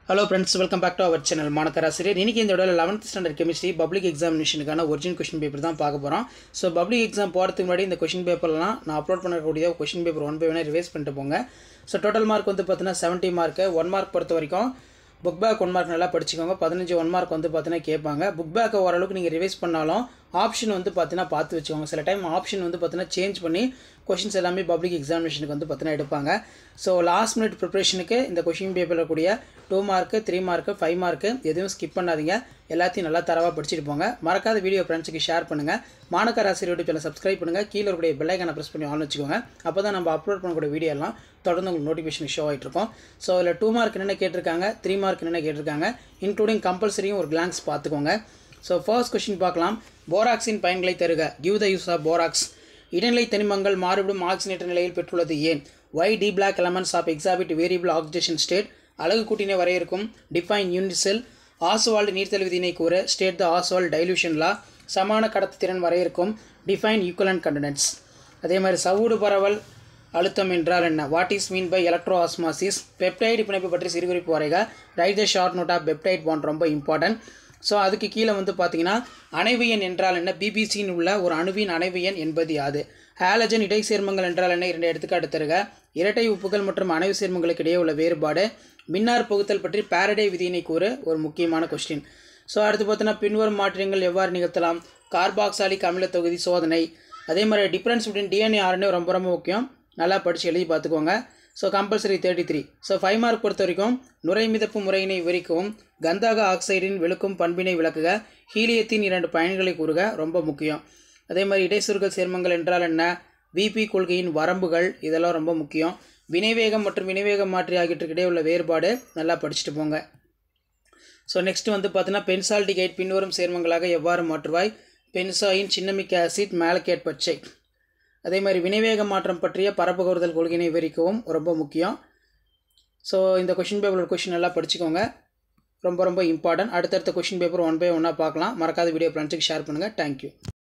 Hello friends, welcome back to our channel. மாணக்கராசிரியர் இன்னைக்கு இந்த வீடியோல 11th ஸ்டாண்டர்ட் கெமிஸ்ட்ரி பப்ளிக் எக்ஸாமினேஷனுக்கான ஒரிஜினல் क्वेश्चन பேப்பர் தான் பார்க்க போறோம். சோ பப்ளிக் எக்ஸாம் போறதுக்கு முன்னாடி இந்த क्वेश्चन பேப்பர்லாம் நான் அப்லோட் பண்ணக்கூடிய क्वेश्चन பேப்பர் 1 by 1 ரிவைஸ் பண்ணிட்டு போங்க. சோ டோட்டல் மார்க் வந்து பார்த்தீங்கன்னா 70 மார்க். 1 மார்க் பொறுத்த வரைக்கும் புக் பேக் 1 மார்க் நல்லா படிச்சுக்கோங்க. 15 1 மார்க் வந்து பார்த்தீங்கன்னா கேட்பாங்க. புக் பேக் ஓரளவுக்கு நீங்க ரிவைஸ் பண்ணாலும் ஆப்ஷன் வந்து பார்த்தீங்கன்னா பார்த்து வெச்சுக்கோங்க. சில டைம் ஆப்ஷன் வந்து பார்த்தீங்கன்னா சேஞ்ச் பண்ணி क्वेश्चंस எல்லாமே பப்ளிக் எக்ஸாமினேஷனுக்கு வந்து பார்த்தீங்கன்னா எடுப்பாங்க. சோ லாஸ்ட் மினிட் ப்ரிப்பரேஷனுக்கு இந்த क्वेश्चन பேப்பர்ல கூடிய 2 மார்க் 3 மார்க் 5 மார்க் எதுவும் ஸ்கிப் பண்ணாதீங்க. எல்லாத்தையும் நல்லா தரவா படிச்சிட்டு போங்க. மறக்காத வீடியோ ஃப்ரெண்ட்ஸ்க்கு ஷேர் பண்ணுங்க. மாணக்கராசிரியர் யூடியூப் சேனலை சப்ஸ்கிரைப் பண்ணுங்க. கீழ இருக்கிற பெல் ஐகானை பிரஸ் பண்ணி ஆன் வச்சுக்கோங்க. அப்பதான் நம்ம அப்லோட் பண்ணக்கூடிய வீடியோ எல்லாம் தொடர்ந்து உங்களுக்கு நோட்டிஃபிகேஷன் ஷோ ஆயிட்டு இருக்கும். சோ இதுல 2 மார்க் என்ன கேட்டிருக்காங்க, 3 மார்க் என்ன கேட்டிருக்காங்க, இன்க்ளூடிங் கம்பல்சரியும் ஒரு glance பாத்துக்கோங்க. சோ ஃபர்ஸ்ட் क्वेश्चन பார்க்கலாம். போராக்ஸின் பயன்களை தருக. Give the use of borax. இடைநிலை தனிமங்கள் மாறுபடும் ஆக்சிஜனேற்ற நிலையில் பெற்றுள்ளது ஏன்? Why D black elements of exhibit variable oxidation state? அலகு கூட்டினை வரையறுக்கும். Define unit cell. ஆஸ்வால்ட் நீர்த்தல் விதியினை கூற. State the Oswald dilution law. சமான கடத்துத்திறன் வரையறுக்கும். Define equivalent condense. அதே மாதிரி சவுடு பரவல் அழுத்தம் என்றால் என்ன? What is mean by electroosmosis? Peptide பிணைப்பு பற்றி சிறுகுறிப்பு வரைக. Write the short note of peptide bond ரொம்ப இம்பார்ட்டன்ட். ஸோ அதுக்கு கீழே வந்து பார்த்தீங்கன்னா அணைவு எண் என்றால் என்ன? பிபிசியின் உள்ள ஒரு அணுவின் அணைவு எண் என்பது யாது? ஹாலஜன் இடை சேர்மங்கள் என்றால் என்ன? 2 எடுத்துக்காட்டு தருக. இரட்டை உப்புகள் மற்றும் அணைவு சேர்மங்களுக்கு இடையே உள்ள வேறுபாடு. மின்னார் பகுத்தல் பற்றி பாரடே விதியினை கூறு ஒரு முக்கியமான கொஸ்டின். ஸோ அடுத்து பார்த்தீங்கன்னா பின்வரும் மாற்றங்கள் எவ்வாறு நிகழ்த்தலாம்? கார்பாக்சாலிக் அமில தொகுதி சோதனை. அதே மாதிரி டிஃபரன்ஸ் பிட்வீன் டிஎன்ஏ ஆர்என்ஏ ரொம்ப ரொம்ப முக்கியம். நல்லா படித்து எழுதி பார்த்துக்கோங்க. So compulsory 33. ஸோ 5 மார்க் பொறுத்த வரைக்கும் நுரை மிதப்பு முறையினை விவரிக்கவும். கந்தக ஆக்சைடின் வெளுக்கும் பண்பினை விளக்குக. ஹீலியத்தின் 2 பயன்களை கூறுக ரொம்ப முக்கியம். அதே மாதிரி இடைச்சுருகல் சேர்மங்கள் என்றால் என்ன? விபி கொள்கையின் வரம்புகள் இதெல்லாம் ரொம்ப முக்கியம். வினைவேகம் மற்றும் வினைவேக மாற்றி ஆகியவற்றுக்கிடையே உள்ள வேறுபாடு நல்லா படிச்சுட்டு போங்க. ஸோ நெக்ஸ்ட் வந்து பார்த்தீங்கன்னா பென்சால்டிகைட் பின்வரும் சேர்மங்களாக எவ்வாறு மாற்றுவாய்? பென்சாயின் சின்னமிக் ஆசிட் மேலக்கேட் பச்சை. அதே மாதிரி வினைவேக மாற்றம் பற்றிய பரப்பு கோருதல் கொள்கையினை விவரிக்கவும் ரொம்ப முக்கியம். ஸோ இந்த क्वेश्चन பேப்பர் क्वेश्चन நல்லா படிச்சுக்கோங்க. ரொம்ப ரொம்ப இம்பார்ட்டன்ட். அடுத்தடுத்த क्वेश्चन பேப்பர் 1 by 1 பார்க்கலாம். மறக்காத வீடியோ ஃப்ரெண்ட்ஸுக்கு ஷேர் பண்ணுங்கள். தேங்க்யூ.